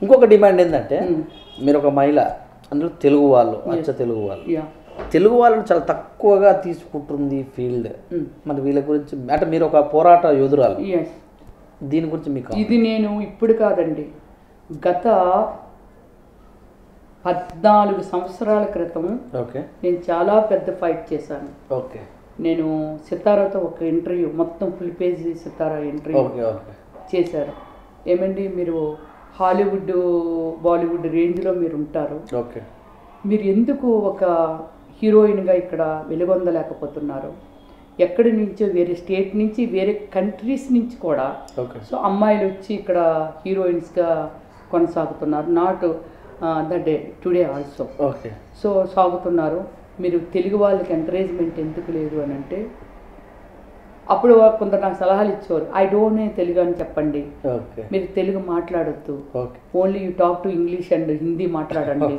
ఇంకొక డిమాండ్ ఏంటంటే మీరు ఒక మహిళ, అందులో తెలుగు వాళ్ళు, అచ్చ తెలుగు వాళ్ళు, తెలుగు వాళ్ళని చాలా తక్కువగా తీసుకుంటుంది ఫీల్డ్. మరి వీళ్ళ గురించి అంటే మీరు ఒక పోరాట యోధురాలు, దీని గురించి మీకు? ఇది నేను ఇప్పుడు కాదండి, గత 14 సంవత్సరాల క్రితం నేను చాలా పెద్ద ఫైట్ చేశాను. నేను సితారాతో ఒక ఇంటర్వ్యూ, మొత్తం ఫుల్ పేజీ సితారా ఇంటర్వ్యూ చేశారు. ఏమండి మీరు హాలీవుడ్ బాలీవుడ్ రేంజ్లో మీరు ఉంటారు, మీరు ఎందుకు ఒక హీరోయిన్గా ఇక్కడ వెలుగొందలేకపోతున్నారు? ఎక్కడి నుంచో వేరే స్టేట్ నుంచి, వేరే కంట్రీస్ నుంచి కూడా సో అమ్మాయిలు వచ్చి ఇక్కడ హీరోయిన్స్గా కొనసాగుతున్నారు. Not the day today also so సాగుతున్నారు. మీరు తెలుగు వాళ్ళకి ఎంకరేజ్మెంట్ ఎందుకు లేదు అని అంటే, అప్పుడు కొందరు నాకు సలహాలు ఇచ్చేవారు. ఐ డోంట్ నో తెలుగు అని చెప్పండి, మీరు తెలుగు మాట్లాడొద్దు, only you talk to English and Hindi మాట్లాడండి,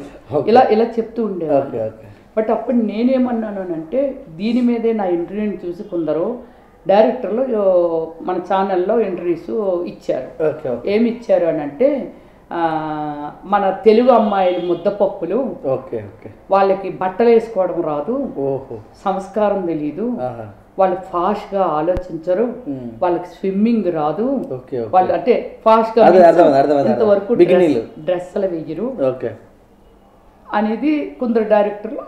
ఇలా చెప్తూ ఉండేవారు. బట్ అప్పుడు నేనేమన్నాను అంటే, దీని మీదే నా ఇంటర్వ్యూని చూసి కొందరు డైరెక్టర్లు మన ఛానల్లో ఇంటర్వ్యూస్ ఇచ్చారు. ఏమి ఇచ్చారు అని అంటే, మన తెలుగు అమ్మాయిలు ముద్దపప్పులు, వాళ్ళకి బట్టలు వేసుకోవడం రాదు, సంస్కారం తెలీదు, వాళ్ళు ఫాస్ట్గా ఆలోచించరు, వాళ్ళకి స్విమ్మింగ్ రాదు, వాళ్ళు అంటే ఫాస్ట్గా ఇంతవరకు డ్రెస్సులు వెయ్యరు అనేది కొందరు డైరెక్టర్లు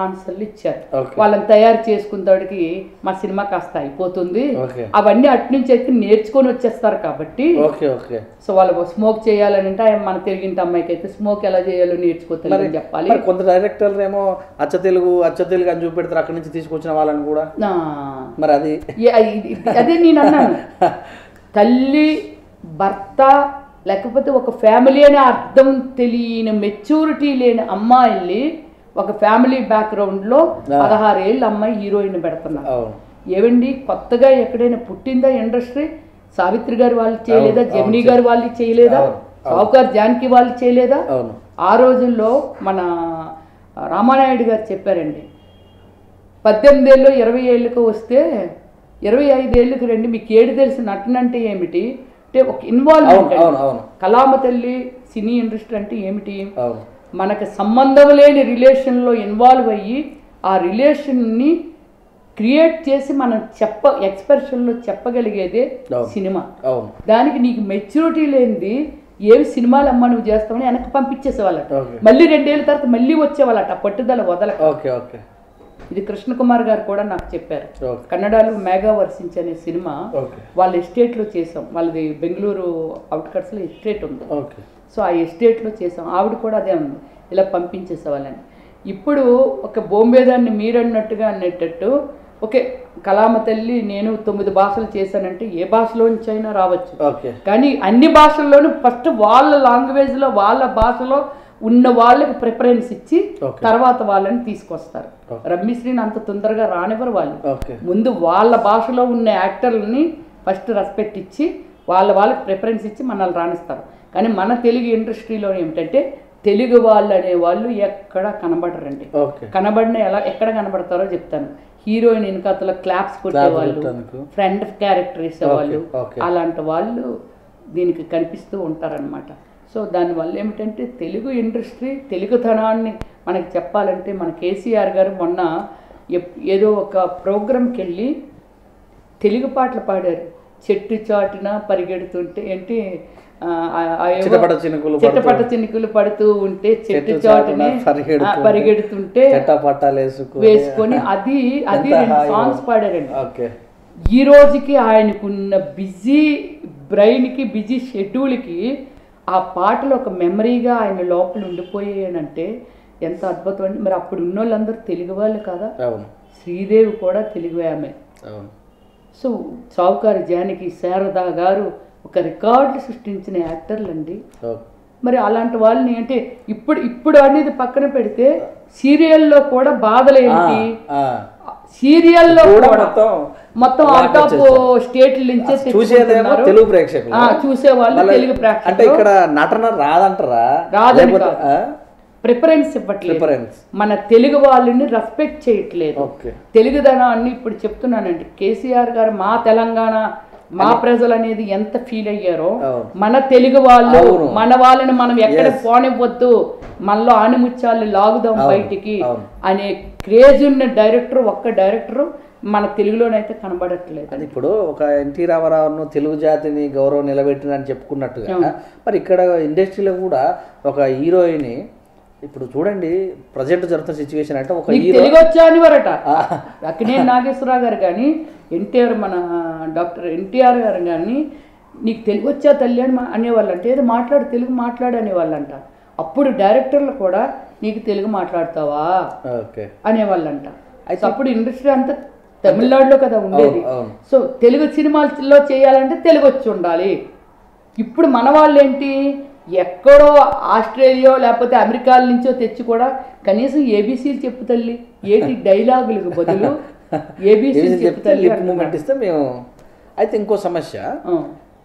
ఆన్సర్లు ఇచ్చారు. వాళ్ళని తయారు చేసుకున్నవాడికి మా సినిమా కాస్త అయిపోతుంది, అవన్నీ అటు నుంచి అయితే నేర్చుకొని వచ్చేస్తారు కాబట్టి. సో వాళ్ళు స్మోక్ చేయాలని అంటే మన తెలుగింటి అమ్మాయికి అయితే స్మోక్ ఎలా చేయాలో నేర్చుకోతారని చెప్పాలి. కొంత డైరెక్టర్లు ఏమో అచ్చ తెలుగు అని చూపెడతారు, అక్కడి నుంచి తీసుకొచ్చిన వాళ్ళని కూడా. మరి అదే నేను అన్నాను, తల్లి భర్త లేకపోతే ఒక ఫ్యామిలీ అనే అర్థం తెలియని మెచ్యూరిటీ లేని అమ్మాయిల్ని ఒక ఫ్యామిలీ బ్యాక్గ్రౌండ్లో 16 ఏళ్ళ అమ్మాయి హీరోయిన్ పెడుతున్నారు. ఏవండి కొత్తగా ఎక్కడైనా పుట్టిందా ఇండస్ట్రీ? సావిత్రి గారు వాళ్ళు చేయలేదా? జమినీ గారు వాళ్ళు చేయలేదా? సావుకార్ జానకి వాళ్ళు చేయలేదా? ఆ రోజుల్లో మన రామానాయుడు గారు చెప్పారండి, 18 ఏళ్ళు 20 ఏళ్ళకు వస్తే 25 ఏళ్ళకి రండి, మీకు ఏడు తెలిసి నటనంటే ఏమిటి అంటే ఒక ఇన్వాల్వ్మెంట్. కళామ తల్లి సినీ ఇండస్ట్రీ అంటే ఏమిటి? మనకు సంబంధం లేని రిలేషన్లో ఇన్వాల్వ్ అయ్యి ఆ రిలేషన్ని క్రియేట్ చేసి మనం ఎక్స్ప్రెషన్లో చెప్పగలిగేదే సినిమా. దానికి నీకు మెచ్యూరిటీ లేనిది ఏవి సినిమాలు అమ్మ నువ్వు చేస్తామని వెనక్కి పంపించేసేవాళ్ళట, మళ్ళీ 2 ఏళ్ళ తర్వాత మళ్ళీ వచ్చేవాళ్ళట, పట్టుదల వదలక. ఇది కృష్ణకుమార్ గారు కూడా నాకు చెప్పారు. కన్నడలో మేఘా వర్షించ్ అనే సినిమా వాళ్ళ ఎస్టేట్లో చేసాం, వాళ్ళది బెంగళూరు అవుట్కట్స్లో ఎస్టేట్ ఉంది. సో ఆ ఎస్టేట్లో చేసాం, ఆవిడ కూడా అదే ఉంది, ఇలా పంపించేసేవాళ్ళని. ఇప్పుడు ఒక బొంబేదాన్ని మీరన్నట్టుగా అనేటట్టు ఓకే కళామ తల్లి నేను 9 భాషలు చేశానంటే ఏ భాషలో నుంచి అయినా రావచ్చు, కానీ అన్ని భాషల్లోనూ ఫస్ట్ వాళ్ళ లాంగ్వేజ్లో వాళ్ళ భాషలో ఉన్న వాళ్ళకి ప్రిఫరెన్స్ ఇచ్చి తర్వాత వాళ్ళని తీసుకొస్తారు. రమ్యశ్రీని అంత తొందరగా రానివ్వరు వాళ్ళు, ముందు వాళ్ళ భాషలో ఉన్న యాక్టర్లని ఫస్ట్ రెస్పెక్ట్ ఇచ్చి వాళ్ళకి ప్రిఫరెన్స్ ఇచ్చి మనల్ని రాణిస్తారు. కానీ మన తెలుగు ఇండస్ట్రీలో ఏమిటంటే తెలుగు వాళ్ళు అనేవాళ్ళు ఎక్కడ కనబడరండి. కనబడిన ఎక్కడ కనబడతారో చెప్తాను. హీరోయిన్ వెనకాతల క్లాప్స్ కొట్టేవాళ్ళు, ఫ్రెండ్ క్యారెక్టర్ వేసేవాళ్ళు, అలాంటి వాళ్ళు దీనికి కనిపిస్తూ ఉంటారనమాట. సో దానివల్ల ఏమిటంటే తెలుగు ఇండస్ట్రీ తెలుగుతనాన్ని మనకి చెప్పాలంటే మన కేసీఆర్ గారు మొన్న ఏదో ఒక ప్రోగ్రాంకి వెళ్ళి తెలుగు పాటలు పాడారు. చెట్టు చాటున పరిగెడుతుంటే ఏంటి చిట్టపట్ట చినుకులు పడుతూ ఉంటే చెట్టు చాటునే పరిగెడుతుంటే వేసుకొని అది 2 సాంగ్స్ పాడారండి. ఈ రోజుకి ఆయనకున్న బిజీ బ్రెయిన్కి బిజీ షెడ్యూల్కి ఆ పాటలు ఒక మెమరీగా ఆయన లోపల ఉండిపోయానంటే ఎంత అద్భుతం అండి. మరి అప్పుడు ఉన్న వాళ్ళందరూ తెలుగు వాళ్ళు కదా, శ్రీదేవి కూడా తెలుగు ఆమె. సో సావుకారు జానకి, శారదా గారు ఒక రికార్డు సృష్టించిన యాక్టర్లు అండి. మరి అలాంటి వాళ్ళని అంటే ఇప్పుడు అనేది పక్కన పెడితే సీరియల్లో కూడా బాధలు ఏంటి, సీరియల్లో కూడా మొత్తం అవుట్ ఆఫ్ స్టేట్ల నుంచే తెలుగు ప్రేక్షకులు చూసేవాళ్ళు తెలుగు నటన రాదంటారా? రాదని ప్రిఫరెన్స్ ఇవ్వట్లేదు, మన తెలుగు వాళ్ళని రెస్పెక్ట్ చేయట్లేదు. తెలుగుదనాన్ని ఇప్పుడు చెప్తున్నానండి, కేసీఆర్ గారు మా తెలంగాణ మా ప్రజలు అనేది ఎంత ఫీల్ అయ్యారో, మన తెలుగు వాళ్ళు మన వాళ్ళని మనం ఎక్కడ పోనివ్వద్దు, మనలో ఆణిముత్యాలు లాగుదాం బయటికి అనే క్రేజ్ ఉన్న డైరెక్టర్ ఒక్క డైరెక్టర్ మన తెలుగులోనైతే కనబడట్లేదు. అది ఇప్పుడు ఒక ఎన్టీ రామారావును తెలుగు జాతిని గౌరవం నిలబెట్టినని చెప్పుకున్నట్టుగా మరి ఇక్కడ ఇండస్ట్రీలో కూడా ఒక హీరోయిన్ ఇప్పుడు చూడండి ప్రజెంట్ జరుగుతున్న సిచ్యువేషన్ అంటే ఒక తెలుగు వచ్చా అని వరట అక్కినేని నాగేశ్వరరావు గారు కానీ ఎన్టీఆర్ మన డాక్టర్ ఎన్టీఆర్ గారు కానీ నీకు తెలుగు వచ్చా తల్లి అని అనేవాళ్ళంట, ఏదో మాట్లాడు తెలుగు మాట్లాడు అనేవాళ్ళంట. అప్పుడు డైరెక్టర్లు కూడా నీకు తెలుగు మాట్లాడతావా అనేవాళ్ళంట. అయితే అప్పుడు ఇండస్ట్రీ అంతా తమిళనాడులో కదా ఉండేది. సో తెలుగు సినిమాల్లో చేయాలంటే తెలుగు వచ్చి ఉండాలి. ఇప్పుడు మన వాళ్ళు ఏంటి ఎక్కడో ఆస్ట్రేలియా లేకపోతే అమెరికా నుంచో తెచ్చి కూడా కనీసం ఏబీసీలు చెప్పు తల్లి, ఏటి డైలాగులకు బదులు ఏబీసీలు చెప్పు తల్లి ఇస్తే మేము. అయితే ఇంకో సమస్య,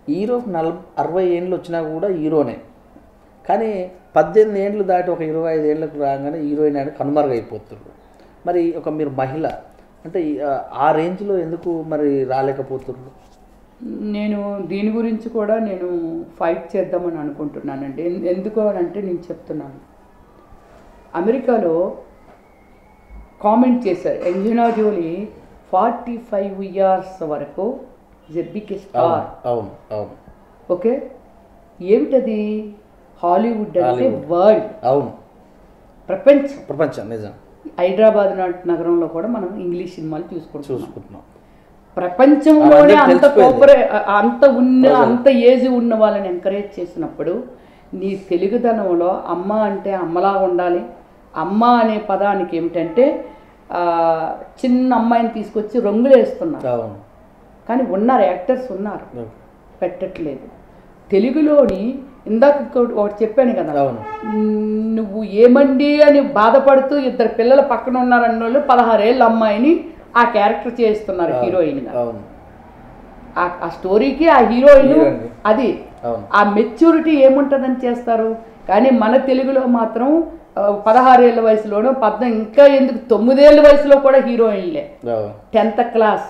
హీరో 60 ఏళ్ళు వచ్చినా కూడా హీరోనే, కానీ 18 ఏళ్ళు దాటి ఒక 25 ఏళ్ళకు రాగానే హీరోయిన్ అని కనుమరుగైపోతున్నారు. మరి ఒక మీరు మహిళ అంటే ఆ రేంజ్లో ఎందుకు మరి రాలేకపోతున్నారు? నేను దీని గురించి కూడా నేను ఫైట్ చేద్దామని అనుకుంటున్నానండి. ఎందుకు అంటే నేను చెప్తున్నాను, అమెరికాలో కామెంట్ చేశారు ఏంజెలినా జోలీ 45 ఇయర్స్ వరకు బిగ్గెస్ట్ స్టార్. అవును అవును ఓకే, ఏమిటది హాలీవుడ్ అంటే వరల్డ్, అవును ప్రపంచం నిజం. హైదరాబాద్ నగరంలో కూడా మనం ఇంగ్లీష్ సినిమాలు చూసుకుంటున్నాం. ప్రపంచంలోనే అంత ఏజ్ ఉన్న వాళ్ళని ఎంకరేజ్ చేసినప్పుడు నీ తెలుగుదనంలో అమ్మ అంటే అమ్మలా ఉండాలి. అమ్మ అనే పదానికి ఏమిటంటే చిన్న అమ్మాయిని తీసుకొచ్చి రంగులు వేస్తున్నారు, కానీ ఉన్నారు యాక్టర్స్ ఉన్నారు, పెట్టట్లేదు. తెలుగులోని ఇందాక ఒకటి చెప్పాను కదా, నువ్వు ఏమండి అని బాధపడుతూ 2 పిల్లల పక్కన ఉన్నారన్న వాళ్ళు 16 ఏళ్ళ అమ్మాయిని ఆ క్యారెక్టర్ చేస్తున్నారు హీరోయిన్గా. ఆ స్టోరీకి ఆ హీరోయిన్ అది ఆ మెచ్యూరిటీ ఏముంటుందని చేస్తారు. కానీ మన తెలుగులో మాత్రం 16 ఏళ్ళ వయసులోనూ 18 ఇంకా ఎందుకు 9 ఏళ్ళ వయసులో కూడా హీరోయిన్లే. 10th క్లాస్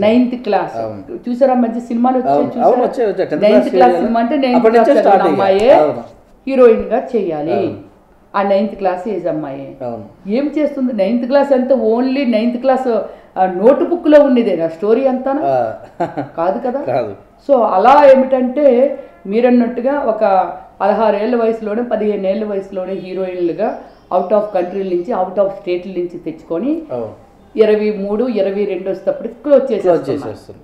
9th క్లాస్ చూసారా మంచి సినిమాలు వచ్చాయి. 9th క్లాస్ సినిమా అంటే 9th క్లాస్ అమ్మాయే హీరోయిన్ గా చెయ్యాలి. ఆ 9th క్లాస్ ఏజ్ అమ్మాయి ఏం చేస్తుంది? 9th క్లాస్ అంతా only 9th class note book లో ఉండేదే నా స్టోరీ అంతా కాదు కదా. సో అలా ఏమిటంటే మీరన్నట్టుగా ఒక 16 ఏళ్ళ వయసులోనే 15 ఏళ్ళ వయసులోనే హీరోయిన్లుగా అవుట్ ఆఫ్ కంట్రీల నుంచి అవుట్ ఆఫ్ స్టేట్ల నుంచి తెచ్చుకొని 23, 22 వచ్చేటప్పటికి క్లోజ్ చేసేస్తుంది,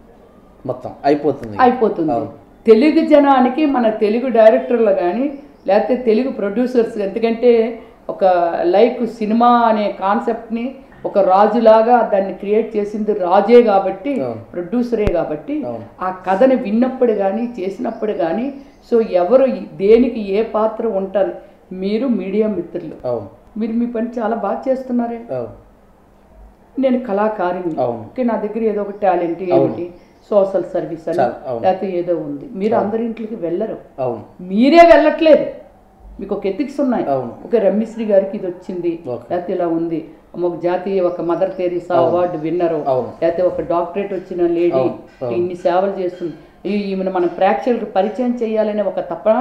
మొత్తం అయిపోతుంది. తెలుగు జనానికి మన తెలుగు డైరెక్టర్లు కానీ లేకపోతే తెలుగు ప్రొడ్యూసర్స్, ఎందుకంటే ఒక లైక్ సినిమా అనే కాన్సెప్ట్ని ఒక రాజులాగా దాన్ని క్రియేట్ చేసింది రాజే కాబట్టి, ప్రొడ్యూసరే కాబట్టి ఆ కథని విన్నప్పుడు కానీ చేసినప్పుడు కానీ సో ఎవరు దేనికి ఏ పాత్ర ఉంటుంది. మీరు మీడియా మిత్రులు, మీరు మీ పని చాలా బాగా చేస్తున్నారే. నేను కళాకారిని, ఓకే, నా దగ్గర ఏదో ఒక టాలెంట్ ఏమిటి సోషల్ సర్వీస్ అని లేకపోతే ఏదో ఉంది. మీరు అందరింట్లోకి వెళ్ళరు, మీరే వెళ్ళట్లేదు. మీకు ఒక ఎథిక్స్ ఉన్నాయి. ఒక రమ్యశ్రీ గారికి ఇది వచ్చింది లేకపోతే ఇలా ఉంది, ఒక జాతీయ ఒక మదర్ తెరీసా అవార్డు విన్నరు, లేకపోతే ఒక డాక్టరేట్ వచ్చిన లేడీ ఇన్ని సేవలు చేస్తుంది, ఈమెను మనం ప్రేక్షకులకు పరిచయం చేయాలనే ఒక తపన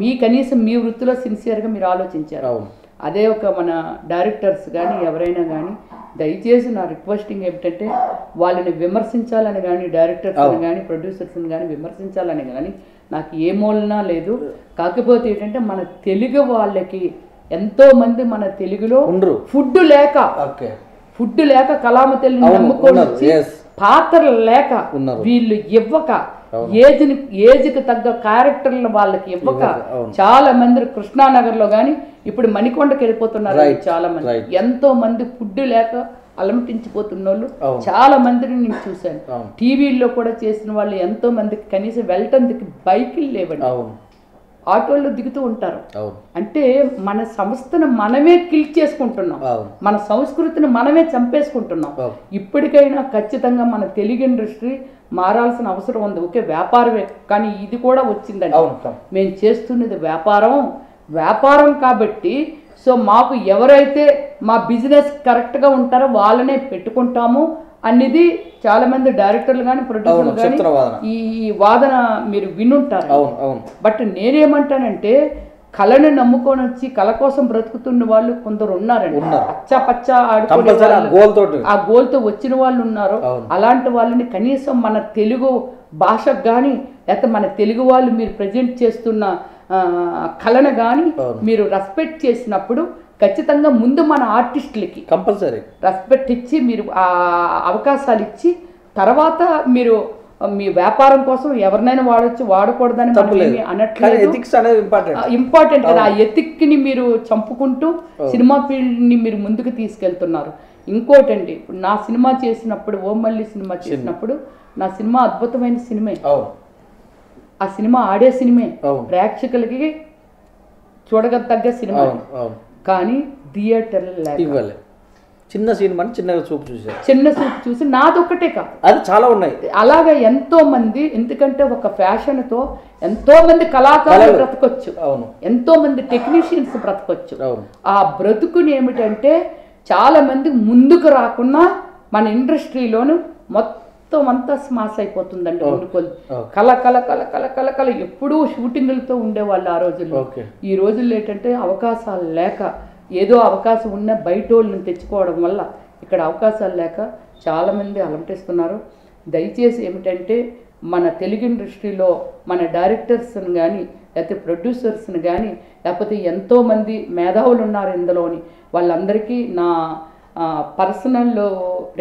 మీ కనీసం మీ వృత్తిలో సిన్సియర్గా మీరు ఆలోచించారు. అదే ఒక మన డైరెక్టర్స్ కానీ ఎవరైనా కానీ దయచేసి నా రిక్వెస్టింగ్ ఏమిటంటే వాళ్ళని విమర్శించాలని కానీ డైరెక్టర్స్ని కానీ ప్రొడ్యూసర్స్ని కానీ విమర్శించాలని కానీ నాకు ఏ మూలనా లేదు. కాకపోతే ఏంటంటే మన తెలుగు వాళ్ళకి ఎంతోమంది మన తెలుగులో ఫుడ్ లేక కళామతల్లిని నమ్ముకొని పాత్రలు లేక వీళ్ళు ఇవ్వక ఏజ్కి తగ్గ క్యారెక్టర్లు వాళ్ళకి ఇవ్వక చాలా మంది కృష్ణానగర్లో కానీ ఇప్పుడు మణికొండకి వెళ్ళిపోతున్నారు చాలా మంది. ఎంతో మంది ఫుడ్ లేక అలమటించిపోతున్న వాళ్ళు చాలా మందిని నేను చూశాను. టీవీల్లో కూడా చేసిన వాళ్ళు ఎంతో మందికి కనీసం వెళ్ళటానికి బైకులు లేవండి, ఆటోల్లో దిగుతూ ఉంటారు. అంటే మన సంస్థను మనమే కిల్ చేసుకుంటున్నాం, మన సంస్కృతిని మనమే చంపేసుకుంటున్నాం. ఇప్పటికైనా ఖచ్చితంగా మన తెలుగు ఇండస్ట్రీ మారాల్సిన అవసరం ఉంది. ఓకే, వ్యాపారమే, కానీ ఇది కూడా వచ్చిందండి. మేము చేస్తున్నది వ్యాపారం కాబట్టి సో మాకు ఎవరైతే మా బిజినెస్ కరెక్ట్గా ఉంటారో వాళ్ళనే పెట్టుకుంటాము. అనేది చాలా మంది డైరెక్టర్లు కానీ ప్రొడ్యూసర్లు కానీ ఈ వాదన మీరు వినుంటారు. బట్ నేనేమంటానంటే కళను నమ్ముకొని వచ్చి కళ కోసం బ్రతుకుతున్న వాళ్ళు కొందరు ఉన్నారండి. అచ్చా పచ్చా ఆడుకునే ఆ గోల్తో వచ్చిన వాళ్ళు ఉన్నారు. అలాంటి వాళ్ళని కనీసం మన తెలుగు భాషకు కానీ లేకపోతే మన తెలుగు వాళ్ళు మీరు ప్రజెంట్ చేస్తున్న కళను కానీ మీరు రెస్పెక్ట్ చేసినప్పుడు ఖచ్చితంగా ముందు మన ఆర్టిస్టులకి కంపల్సరీ రెస్పెక్ట్ ఇచ్చి మీరు ఆ అవకాశాలు ఇచ్చి తర్వాత మీరు మీ వ్యాపారం కోసం ఎవరినైనా వాడచ్చు, వాడకూడదని అనట్లేదు. ఇంపార్టెంట్ కదా. ఆ ఎథిక్ని మీరు చంపుకుంటూ సినిమా ఫీల్డ్ని మీరు ముందుకు తీసుకెళ్తున్నారు. ఇంకోటండి, ఇప్పుడు నా సినిమా చేసినప్పుడు ఓమల్లి సినిమా చేసినప్పుడు నా సినిమా అద్భుతమైన సినిమే. ఆ సినిమా ఆడే సినిమే, ప్రేక్షకులకి చూడగతగ్గ సినిమా. కానీ థియేటర్లో చిన్న సినిమా చిన్నగా చూపు చూసారు, చిన్న చూపు చూసి నాదొక్కటే కాదు, అది చాలా ఉన్నాయి. అలాగే ఎంతో మంది, ఎందుకంటే ఒక ఫ్యాషన్తో ఎంతో మంది కళాకారులు బ్రతకొచ్చు, ఎంతో మంది టెక్నీషియన్స్ బ్రతకొచ్చు. ఆ బ్రతుకుని ఏమిటంటే చాలా మంది ముందుకు రాకుండా మన ఇండస్ట్రీలోను మొత్తం అంతా స్మాష్ అయిపోతుందండి. కళ కళ కళ కళ కళ కళ ఎప్పుడూ షూటింగులతో ఉండేవాళ్ళు ఆ రోజుల్లో. ఈ రోజుల్లో ఏంటంటే అవకాశాలు లేక, ఏదో అవకాశం ఉన్న బయట వాళ్ళని తెచ్చుకోవడం వల్ల ఇక్కడ అవకాశాలు లేక చాలామంది అలమటిస్తున్నారు. దయచేసి ఏమిటంటే మన తెలుగు ఇండస్ట్రీలో మన డైరెక్టర్స్ని కానీ లేకపోతే ప్రొడ్యూసర్స్ని కానీ లేకపోతే ఎంతోమంది మేధావులు ఉన్నారు ఇందులోని, వాళ్ళందరికీ నా పర్సనల్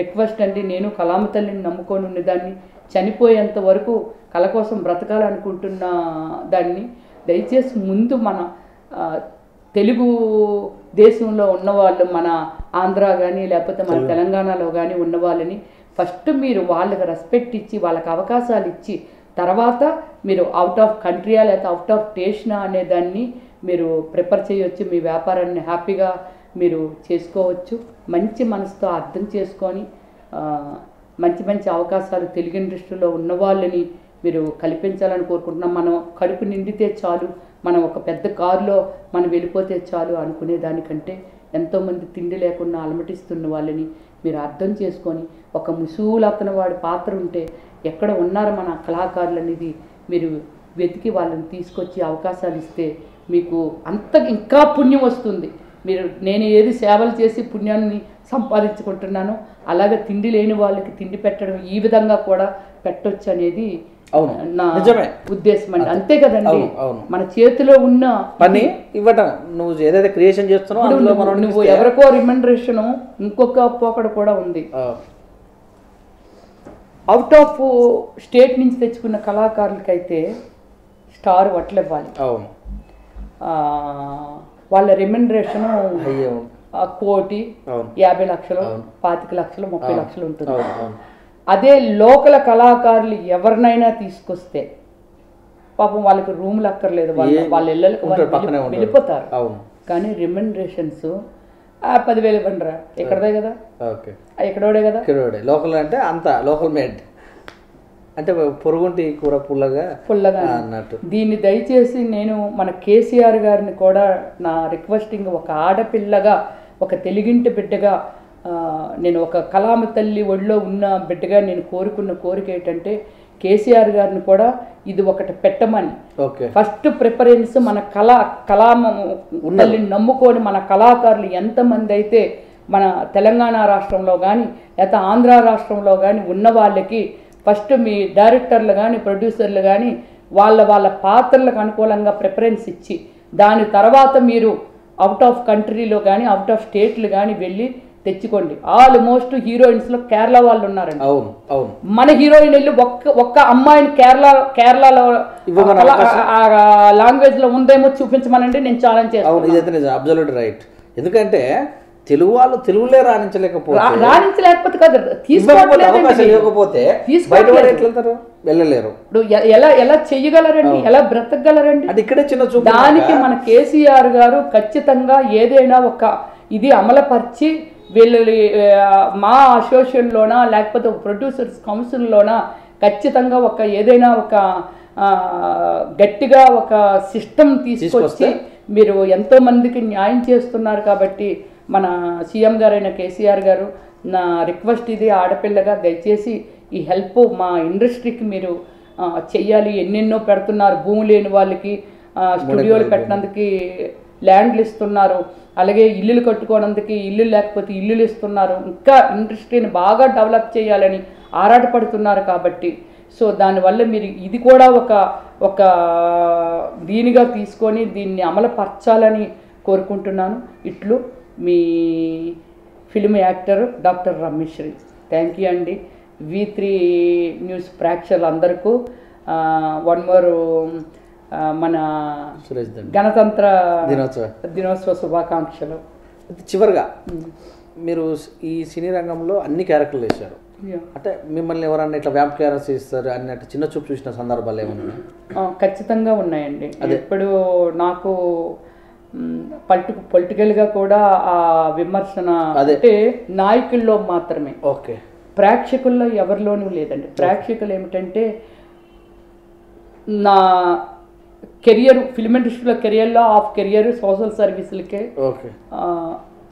రిక్వెస్ట్ అండి. నేను కళామ తల్లిని నమ్ముకొని ఉన్నదాన్ని, చనిపోయేంత వరకు కళ కోసం బ్రతకాలనుకుంటున్న దాన్ని. దయచేసి ముందు మన తెలుగు దేశంలో ఉన్నవాళ్ళు, మన ఆంధ్ర కానీ లేకపోతే మన తెలంగాణలో కానీ ఉన్న వాళ్ళని ఫస్ట్ మీరు వాళ్ళకి రెస్పెక్ట్ ఇచ్చి వాళ్ళకి అవకాశాలు ఇచ్చి తర్వాత మీరు అవుట్ ఆఫ్ కంట్రీయా లేకపోతే అవుట్ ఆఫ్ స్టేషనా అనే దాన్ని మీరు ప్రిపేర్ చేయవచ్చు. మీ వ్యాపారాన్ని హ్యాపీగా మీరు చేసుకోవచ్చు. మంచి మనసుతో అర్థం చేసుకొని మంచి మంచి అవకాశాలు తెలుగు ఇండస్ట్రీలో ఉన్న వాళ్ళని మీరు కల్పించాలని కోరుకుంటున్నాం. మనం కడుపు నిండితే చాలు, మనం ఒక పెద్ద కారులో మనం వెళ్ళిపోతే చాలు అనుకునే దానికంటే ఎంతోమంది తిండి లేకుండా అలమటిస్తున్న వాళ్ళని మీరు అర్థం చేసుకొని ఒక ముసూలతన వాడి పాత్ర ఉంటే ఎక్కడ ఉన్నారు మన కళాకారులు అనేది మీరు వెతికి వాళ్ళని తీసుకొచ్చి అవకాశాలు ఇస్తే మీకు అంత ఇంకా పుణ్యం వస్తుంది. మీరు నేను ఏది సేవలు చేసి పుణ్యాన్ని సంపాదించుకుంటున్నానో అలాగే తిండి లేని వాళ్ళకి తిండి పెట్టడం ఈ విధంగా కూడా పెట్టొచ్చు అనేది నా ఉద్దేశం అండి. అంతే కదండి, మన చేతిలో ఉన్న పని ఇవ్వటం. నువ్వు ఏదైతే క్రియేషన్ చేస్తున్నావు నువ్వు ఎవరికో రిమండరేషన్. ఇంకొక పోకడ కూడా ఉంది, అవుట్ ఆఫ్ స్టేట్ నుంచి తెచ్చుకున్న కళాకారులకైతే స్టార్ వట్లు ఇవ్వాలి. వాళ్ళ రిమండరేషన్ 1,50,00,000, 25,00,000, 30,00,000 ఉంటుంది. అదే లోకల్ కళాకారులు ఎవరినైనా తీసుకొస్తే పాపం వాళ్ళకి రూమ్లు అక్కర్లేదు, వాళ్ళ ఇళ్ళకి వెళ్ళిపోతారు. కానీ రిమండరేషన్స్ 10,000 ఇవ్వండిరా, ఎక్కడదే కదా, ఎక్కడోడే కదా. లోకల్ అంటే అంత లోకల్ మేడ్ అంటే పొరుగుంటి కూర పుల్లగా అన్నట్టు. దీన్ని దయచేసి నేను మన కేసీఆర్ గారిని కూడా నా రిక్వెస్టింగ్, ఒక ఆడపిల్లగా ఒక తెలుగింటి బిడ్డగా నేను ఒక కళామ తల్లి ఒడిలో ఉన్న బిడ్డగా నేను కోరుకున్న కోరిక ఏంటంటే కేసీఆర్ గారిని కూడా ఇది ఒకటి పెట్టమని. ఫస్ట్ ప్రిఫరెన్స్ మన కళామ తల్లిని నమ్ముకొని మన కళాకారులు ఎంతమంది అయితే మన తెలంగాణ రాష్ట్రంలో కానీ లేకపోతే ఆంధ్ర రాష్ట్రంలో కానీ ఉన్న వాళ్ళకి ఫస్ట్ మీ డైరెక్టర్లు కానీ ప్రొడ్యూసర్లు కానీ వాళ్ళ పాత్రలకు అనుకూలంగా ప్రిఫరెన్స్ ఇచ్చి దాని తర్వాత మీరు అవుట్ ఆఫ్ కంట్రీలో కానీ అవుట్ ఆఫ్ స్టేట్లు కానీ వెళ్ళి తెచ్చుకోండి. ఆల్మోస్ట్ హీరోయిన్స్లో కేరళ వాళ్ళు ఉన్నారండి. మన హీరోయిన్ వెళ్ళి ఒక్క అమ్మాయిని కేరళలో లాంగ్వేజ్లో ఉందేమో చూపించమనండి, నేను ఛాలెంజ్ చేస్తాను. రైట్, ఎందుకంటే తెలుగు వాళ్ళు తెలుగులే రాణించలేకపోతే కదా, తీసుకోకపోతే వెళ్ళలేరు. ఎలా చెయ్యగలరండి, ఎలా బ్రతకగలరండి? అది ఇక్కడే చిన్న చూపు. దానికి మన కేసీఆర్ గారు ఖచ్చితంగా ఏదైనా ఒక ఇది అమలుపరిచి వీళ్ళు మా అసోసియేషన్లోనా లేకపోతే ప్రొడ్యూసర్స్ కౌన్సిల్లోనా ఖచ్చితంగా ఒక ఏదైనా ఒక గట్టిగా ఒక సిస్టమ్ తీసుకొచ్చి మీరు ఎంతోమందికి న్యాయం చేస్తున్నారు కాబట్టి మన సీఎం గారైన కేసీఆర్ గారు నా రిక్వెస్ట్ ఇది, ఆడపిల్లగా దయచేసి ఈ హెల్ప్ మా ఇండస్ట్రీకి మీరు చెయ్యాలి. ఎన్నెన్నో పెడుతున్నారు, భూమి లేని వాళ్ళకి స్టూడియోలు పెట్టినందుకు ల్యాండ్లు ఇస్తున్నారు, అలాగే ఇల్లులు కట్టుకోవడానికి ఇల్లు లేకపోతే ఇల్లులు ఇస్తున్నారు. ఇంకా ఇండస్ట్రీని బాగా డెవలప్ చేయాలని ఆరాటపడుతున్నారు. కాబట్టి సో దానివల్ల మీరు ఇది కూడా ఒక దీనిగా తీసుకొని దీన్ని అమలుపరచాలని కోరుకుంటున్నాను. ఇట్లు మీ film actor doctor Ramyashree. Thank you అండి. V3 న్యూస్ ప్రేక్షకులందరికీ వన్ మోర్ మన గణతంత్ర దినోత్సవ శుభాకాంక్షలు. చివరిగా మీరు ఈ సినీ రంగంలో అన్ని క్యారెక్టర్లు వేశారు, అంటే మిమ్మల్ని ఎవరన్నా ఇట్లా వ్యాంప్ క్యారెక్టర్స్ ఇస్తారు అన్నట్టు చిన్న చూపు చూసిన సందర్భాలు ఏమన్నా? ఖచ్చితంగా ఉన్నాయండి. ఇప్పుడు నాకు పొలిటికల్గా కూడా ఆ విమర్శన అంటే నాయకుల్లో మాత్రమే, ఓకే, ప్రేక్షకుల్లో ఎవరిలోనూ లేదండి. ప్రేక్షకులు ఏమిటంటే నా కెరియర్ ఫిల్మ్ ఇండస్ట్రీలో కెరియర్లో హాఫ్ కెరియర్ సోషల్ సర్వీసులకే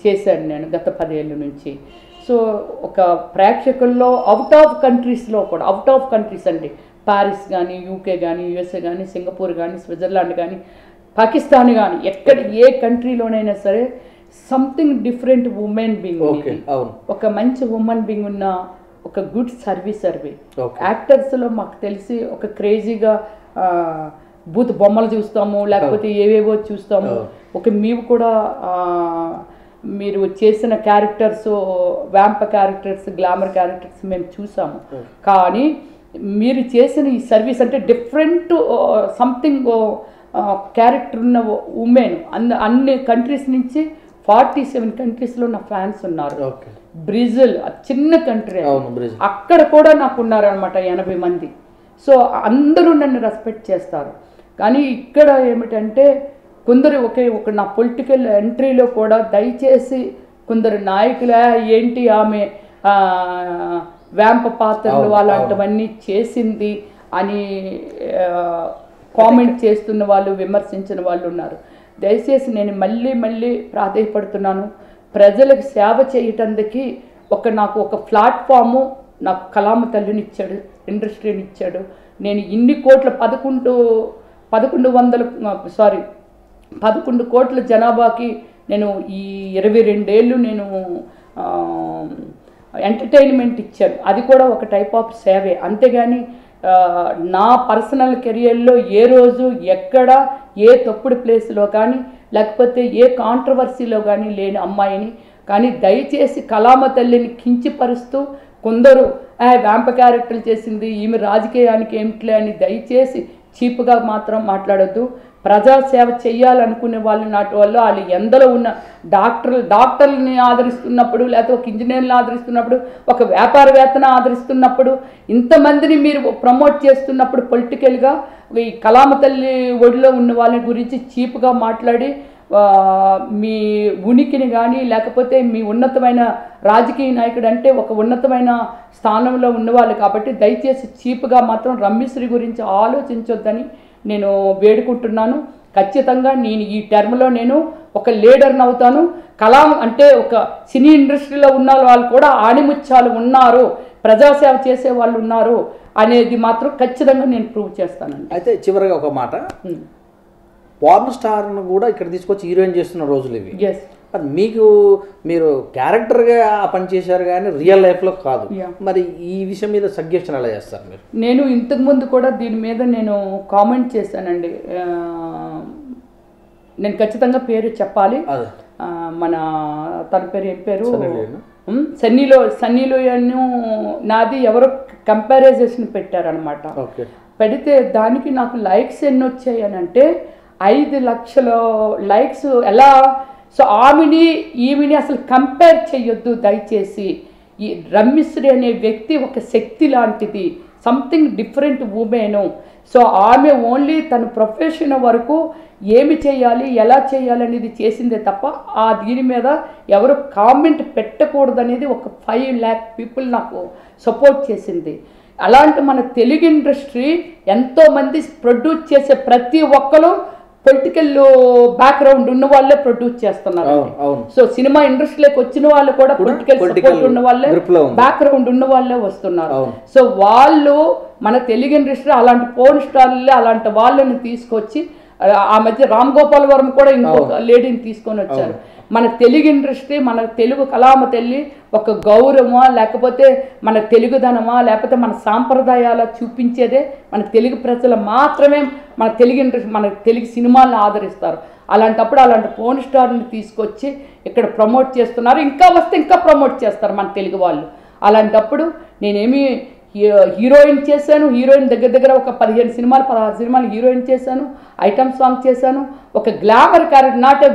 చేశాను నేను గత 10 ఏళ్ళ నుంచి. సో ఒక ప్రేక్షకుల్లో అవుట్ ఆఫ్ కంట్రీస్ అండి, పారిస్ కానీ, యూకే కానీ, యుఎస్ఏ కానీ, సింగపూర్ కానీ, స్విట్జర్లాండ్ కానీ, పాకిస్తాన్ కానీ, ఎక్కడ ఏ కంట్రీలోనైనా సరే సంథింగ్ డిఫరెంట్ ఉమెన్ బీయింగ్, ఒక మంచి ఉమెన్ బీయింగ్ ఉన్న ఒక గుడ్ సర్వే. యాక్టర్స్లో మాకు తెలిసి ఒక క్రేజీగా బూత్ బొమ్మలు చూస్తాము, లేకపోతే ఏవేవో చూస్తాము. మీవు కూడా మీరు చేసిన క్యారెక్టర్స్, వ్యాంప క్యారెక్టర్స్, గ్లామర్ క్యారెక్టర్స్ మేము చూసాము. కానీ మీరు చేసిన ఈ సర్వీస్ అంటే డిఫరెంట్ సంథింగ్ క్యారెక్టర్ ఉన్న ఉమెన్ అన్ని కంట్రీస్ నుంచి 47 కంట్రీస్లో నా ఫ్యాన్స్ ఉన్నారు. బ్రెజిల్ చిన్న కంట్రీ, అక్కడ కూడా నాకు ఉన్నారనమాట 80 మంది. సో అందరూ నన్ను రెస్పెక్ట్ చేస్తారు. కానీ ఇక్కడ ఏమిటంటే కొందరు ఒక నా పొలిటికల్ ఎంట్రీలో కూడా దయచేసి కొందరు నాయకుల ఏంటి ఆమె వ్యాంప పాత్రలు అలాంటివన్నీ చేసింది అని కామెంట్ చేస్తున్న వాళ్ళు, విమర్శించిన వాళ్ళు ఉన్నారు. దయచేసి నేను మళ్ళీ ప్రాధాయపడుతున్నాను, ప్రజలకు సేవ చేయటానికి నాకు ఒక ప్లాట్ఫాము నాకు కలామ తల్లిని ఇచ్చాడు, ఇండస్ట్రీని ఇచ్చాడు. నేను ఇన్ని కోట్ల 11 కోట్ల జనాభాకి నేను ఈ 22 ఏళ్ళు నేను ఎంటర్టైన్మెంట్ ఇచ్చాను. అది కూడా ఒక టైప్ ఆఫ్ సేవే. అంతేగాని నా పర్సనల్ కెరియర్లో ఏ రోజు ఎక్కడ ఏ తప్పుడు ప్లేస్లో కానీ లేకపోతే ఏ కాంట్రవర్సీలో కానీ లేని అమ్మాయిని. కానీ దయచేసి కలామ తల్లిని కించపరుస్తూ కొందరు వ్యాంప క్యారెక్టర్లు చేసింది ఈమె రాజకీయానికి ఏమిట్లే అని దయచేసి చీప్గా మాత్రం మాట్లాడొద్దు. ప్రజాసేవ చేయాలనుకునే వాళ్ళు నాటి వాళ్ళు ఎందలో ఉన్న డాక్టర్లని ఆదరిస్తున్నప్పుడు, లేకపోతే ఒక ఇంజనీర్ని ఆదరిస్తున్నప్పుడు, ఒక వ్యాపారవేత్తను ఆదరిస్తున్నప్పుడు, ఇంతమందిని మీరు ప్రమోట్ చేస్తున్నప్పుడు పొలిటికల్గా ఈ కలామ తల్లి ఒడిలో ఉన్న వాళ్ళ గురించి చీప్గా మాట్లాడి మీ ఉనికిని కానీ లేకపోతే మీ ఉన్నతమైన రాజకీయ నాయకుడు అంటే ఒక ఉన్నతమైన స్థానంలో ఉన్నవాళ్ళు కాబట్టి దయచేసి చీప్గా మాత్రం రమ్యశ్రీ గురించి ఆలోచించొద్దని నేను వేడుకుంటున్నాను. ఖచ్చితంగా నేను ఈ టర్మ్లో నేను ఒక లీడర్ని అవుతాను. కలాం అంటే ఒక సినీ ఇండస్ట్రీలో ఉన్న వాళ్ళు కూడా ఆణిముత్యాలు ఉన్నారు, ప్రజాసేవ చేసే వాళ్ళు ఉన్నారు అనేది మాత్రం ఖచ్చితంగా నేను ప్రూవ్ చేస్తానండి. అయితే చివరిగా ఒక మాట, పార్న్ స్టార్ను కూడా ఇక్కడ తీసుకొచ్చి హీరోయిన్ చేస్తున్న రోజులు ఇవి. మీరు క్యారెక్టర్గా పనిచేశారు కానీ రియల్ లైఫ్లో కాదు. మరి ఈ విషయం మీద సజెషన్ ఎలా చేస్తారు మీరు? నేను ఇంతకుముందు కూడా దీని మీద నేను కామెంట్ చేశానండి. నేను ఖచ్చితంగా పేరు చెప్పాలి. మన తన పేరు ఏం పేరు, సన్నీలో నాది ఎవరో కంపారిజన్ పెట్టారనమాట. పెడితే దానికి నాకు లైక్స్ ఎన్ని వచ్చాయి అని అంటే 5 లక్షల లైక్స్. ఎలా? సో ఈమెని అసలు కంపేర్ చేయొద్దు దయచేసి. ఈ రమ్యశ్రీ అనే వ్యక్తి ఒక శక్తి లాంటిది, సంథింగ్ డిఫరెంట్ ఉమెను. సో ఆమె ఓన్లీ తన ప్రొఫెషన్ వరకు ఏమి చేయాలి ఎలా చేయాలి అనేది చేసిందే తప్ప దీని మీద ఎవరు కామెంట్ పెట్టకూడదనేది ఒక 5 lakh పీపుల్ నాకు సపోర్ట్ చేసింది. అలాంటి మన తెలుగు ఇండస్ట్రీ ఎంతోమంది ప్రొడ్యూస్ చేసే ప్రతి ఒక్కరు పొలిటికల్ బ్యాక్గ్రౌండ్ ఉన్న వాళ్ళే ప్రొడ్యూస్ చేస్తున్నారు. సో సినిమా ఇండస్ట్రీలోకి వచ్చిన వాళ్ళు కూడా పొలిటికల్ సపోర్ట్ ఉన్న వాళ్ళే, బ్యాక్గ్రౌండ్ ఉన్న వాళ్ళే వస్తున్నారు. సో వాళ్ళు మన తెలుగు ఇండస్ట్రీ అలాంటి పోర్న్ స్టార్లే అలాంటి వాళ్ళని తీసుకొచ్చి, ఆ మధ్య రామ్ గోపాల్ వర్మ కూడా ఇంకొక లేడీని తీసుకొని వచ్చారు. మన తెలుగు ఇండస్ట్రీ, మన తెలుగు కళామ తల్లి ఒక గౌరవమా, లేకపోతే మన తెలుగుదనమా, లేకపోతే మన సాంప్రదాయాల చూపించేదే మన తెలుగు ప్రజలు మాత్రమే మన తెలుగు ఇండస్ట్రీ, మన తెలుగు సినిమాలను ఆదరిస్తారు. అలాంటప్పుడు అలాంటి పోర్న్ స్టార్ని తీసుకొచ్చి ఇక్కడ ప్రమోట్ చేస్తున్నారు. ఇంకా వస్తే ఇంకా ప్రమోట్ చేస్తారు మన తెలుగు వాళ్ళు. అలాంటప్పుడు నేనేమి హీరోయిన్ చేశాను, హీరోయిన్ దగ్గర ఒక 15 సినిమాలు 16 సినిమాలు హీరోయిన్ చేశాను, ఐటమ్ సాంగ్ చేశాను. ఒక గ్లామర్ క్యారెక్టర్, నాట్ ఏ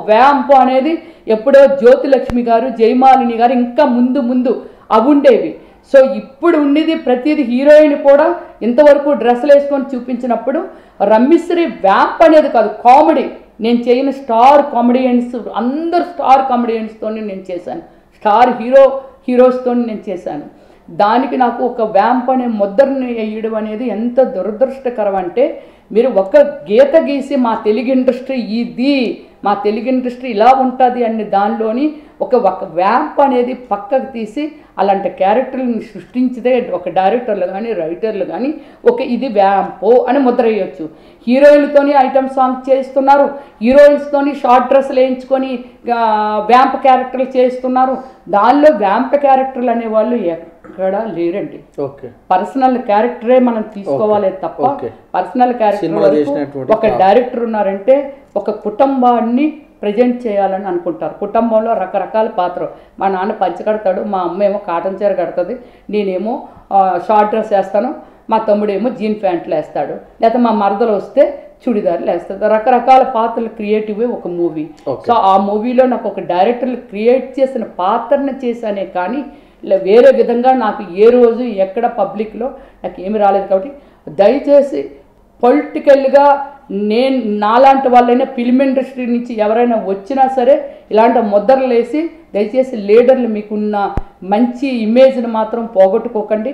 వ్యాంపో అనేది ఎప్పుడో జ్యోతిలక్ష్మి గారు, జయమాలిని గారు ఇంకా ముందు అవి ఉండేవి. సో ఇప్పుడు ఉండేది ప్రతిదీ హీరోయిన్ కూడా ఇంతవరకు డ్రెస్సులు వేసుకొని చూపించినప్పుడు రమ్మిశ్రీ వ్యాంప్ అనేది కాదు, కామెడీ. నేను చేయని స్టార్ కామెడియన్స్, అందరు స్టార్ కామెడియన్స్తో నేను చేశాను, స్టార్ హీరోస్తో నేను చేశాను. దానికి నాకు ఒక వ్యాంప్ అనే ముద్రని వేయడం అనేది ఎంత దురదృష్టకరం అంటే, మీరు ఒక గీత గీసి మా తెలుగు ఇండస్ట్రీ ఇది, మా తెలుగు ఇండస్ట్రీ ఇలా ఉంటుంది అని దానిలోని ఒక వ్యాంప్ అనేది పక్కకు తీసి అలాంటి క్యారెక్టర్ని సృష్టించితే ఒక డైరెక్టర్లు కానీ రైటర్లు కానీ ఒక ఇది వ్యాంపో అని ముద్ర వేయచ్చు. హీరోయిన్తోని ఐటమ్ సాంగ్ చేస్తున్నారు, హీరోయిన్స్తోని షార్ట్ డ్రెస్సులు వేయించుకొని వ్యాంప్ క్యారెక్టర్లు చేస్తున్నారు. దానిలో వ్యాంప్ క్యారెక్టర్లు అనేవాళ్ళు ఎక్కడా లేరండి. పర్సనల్ క్యారెక్టరే మనం తీసుకోవాలి తప్ప పర్సనల్ క్యారెక్టర్ ఒక డైరెక్టర్ ఉన్నారంటే ఒక కుటుంబాన్ని ప్రజెంట్ చేయాలని అనుకుంటారు. కుటుంబంలో రకరకాల పాత్ర, మా నాన్న పంచె కడతాడు, మా అమ్మ ఏమో కాటన్ చీర కడుతుంది, నేనేమో షార్ట్ డ్రెస్ వేస్తాను, మా తమ్ముడేమో జీన్ ప్యాంట్లు వేస్తాడు, లేకపోతే మా మరదలు వస్తే చుడిదార్లు వేస్తుంది. రకరకాల పాత్రలు క్రియేటివ్ ఒక మూవీ. సో ఆ మూవీలో నాకు ఒక డైరెక్టర్లు క్రియేట్ చేసిన పాత్రను చేశానే కానీ ఇలా వేరే విధంగా నాకు ఏ రోజు ఎక్కడ పబ్లిక్లో నాకు ఏమి రాలేదు. కాబట్టి దయచేసి పొలిటికల్గా నేను నాలాంటి వాళ్ళైనా ఫిల్మ్ ఇండస్ట్రీ నుంచి ఎవరైనా వచ్చినా సరే ఇలాంటి ముద్రలు వేసి దయచేసి లీడర్లు మీకున్న మంచి ఇమేజ్ని మాత్రం పోగొట్టుకోకండి.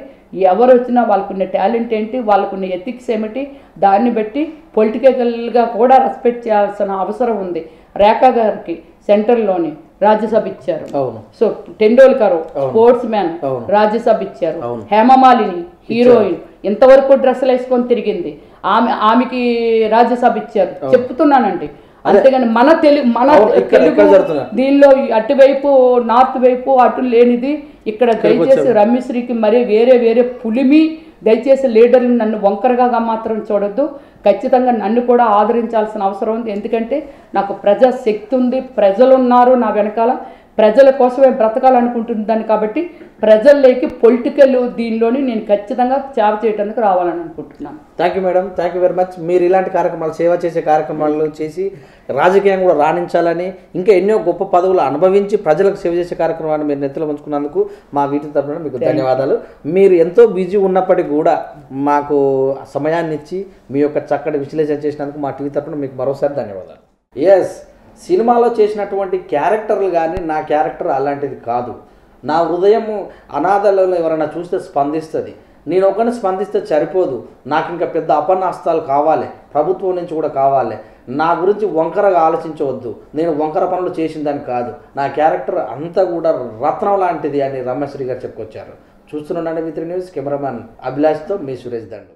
ఎవరు వచ్చినా వాళ్ళకున్న టాలెంట్ ఏంటి, వాళ్ళకున్న ఎథిక్స్ ఏమిటి, దాన్ని బట్టి పొలిటికల్గా కూడా రెస్పెక్ట్ చేయాల్సిన అవసరం ఉంది. రేఖా గారికి సెంట్రల్లోని రాజ్యసభ ఇచ్చారు. So Tendulkar sports man Rajya Sabha ఇచ్చారు. హేమమాలిని హీరోయిన్ ఇంతవరకు డ్రెస్సులు వేసుకొని తిరిగింది, ఆమెకి రాజ్యసభ ఇచ్చారు. చెప్తున్నానండి, అంతేగాని మన తెలుగు దీనిలో అటువైపు నార్త్ వైపు అటు లేనిది ఇక్కడ దయచేసి రమ్యశ్రీకి మరి వేరే పులిమి దయచేసి లీడర్లు నన్ను వంకరగా మాత్రం చూడొద్దు. ఖచ్చితంగా నన్ను కూడా ఆదరించాల్సిన అవసరం ఉంది. ఎందుకంటే నాకు ప్రజా శక్తి ఉంది, ప్రజలు ఉన్నారు నా వెనకాల, ప్రజల కోసమే బ్రతకాలనుకుంటుందని. కాబట్టి ప్రజల్లోకి పొలిటికల్ దీనిలోని నేను ఖచ్చితంగా సేవ చేయడానికి రావాలని అనుకుంటున్నాను. Thank you madam, thank you very much. మీరు ఇలాంటి కార్యక్రమాలు, సేవ చేసే కార్యక్రమాలు చేసి రాజకీయం కూడా రాణించాలని, ఇంకా ఎన్నో గొప్ప పదవులు అనుభవించి ప్రజలకు సేవ చేసే కార్యక్రమాన్ని మీరు నెత్తిలో ఉంచుకున్నందుకు మా వీటి తరఫున మీకు ధన్యవాదాలు. మీరు ఎంతో బిజీ ఉన్నప్పటికీ కూడా మాకు సమయాన్ని ఇచ్చి మీ యొక్క చక్కటి విశ్లేషణ చేసినందుకు మా టీవీ తరఫున మీకు మరోసారి ధన్యవాదాలు. ఎస్, సినిమాలో చేసినటువంటి క్యారెక్టర్లు కానీ నా క్యారెక్టర్ అలాంటిది కాదు. నా హృదయం అనాథలలో ఎవరైనా చూస్తే స్పందిస్తుంది. నేను ఒకరిని స్పందిస్తే సరిపోదు, నాకు ఇంకా పెద్ద అపన్నాస్తాలు కావాలి, ప్రభుత్వం నుంచి కూడా కావాలి. నా గురించి వంకరగా ఆలోచించవద్దు, నేను వంకర పనులు చేసిందని కాదు, నా క్యారెక్టర్ అంతా కూడా రత్నం లాంటిది అని రమ్యశ్రీ గారు చెప్పుకొచ్చారు. చూస్తున్నానండి V3 న్యూస్, కెమెరామ్యాన్ అభిలాష్తో మీ సురేష్ దండు.